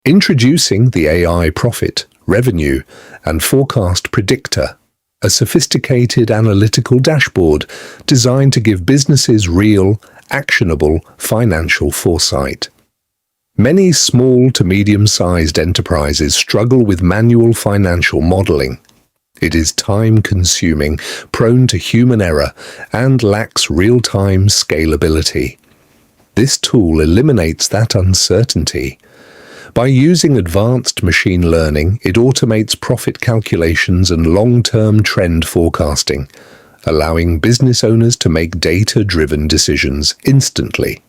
Introducing the AI Profit, Revenue, and Forecast Predictor, a sophisticated analytical dashboard designed to give businesses real, actionable financial foresight. Many small to medium-sized enterprises struggle with manual financial modeling. It is time-consuming, prone to human error, and lacks real-time scalability. This tool eliminates that uncertainty. By using advanced machine learning, it automates profit calculations and long-term trend forecasting, allowing business owners to make data-driven decisions instantly.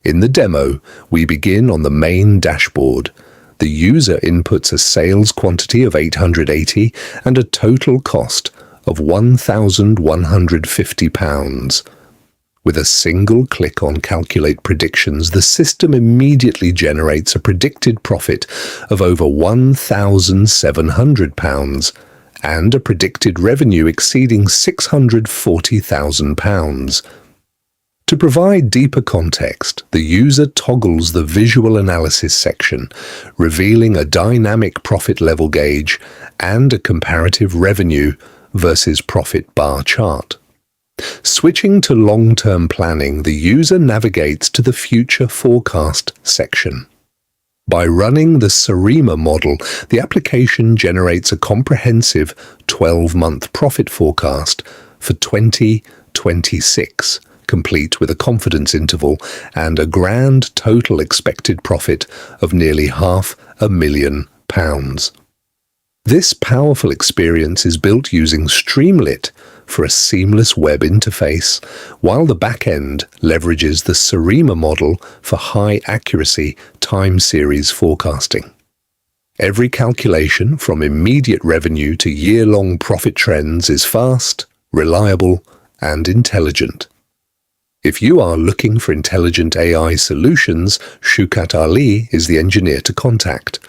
In the demo, we begin on the main dashboard. The user inputs a sales quantity of 880 and a total cost of £1,150. With a single click on Calculate Predictions, the system immediately generates a predicted profit of over £1,700 and a predicted revenue exceeding £640,000. To provide deeper context, the user toggles the Visual Analysis section, revealing a dynamic profit level gauge and a comparative revenue versus profit bar chart. Switching to long-term planning, the user navigates to the Future Forecast section. By running the SARIMA model, the application generates a comprehensive 12-month profit forecast for 2026, complete with a confidence interval and a grand total expected profit of nearly £500,000. This powerful experience is built using Streamlit for a seamless web interface, while the backend leverages the SARIMA model for high accuracy time series forecasting. Every calculation, from immediate revenue to year-long profit trends, is fast, reliable, and intelligent. If you are looking for intelligent AI solutions, Shaukat Ali is the engineer to contact.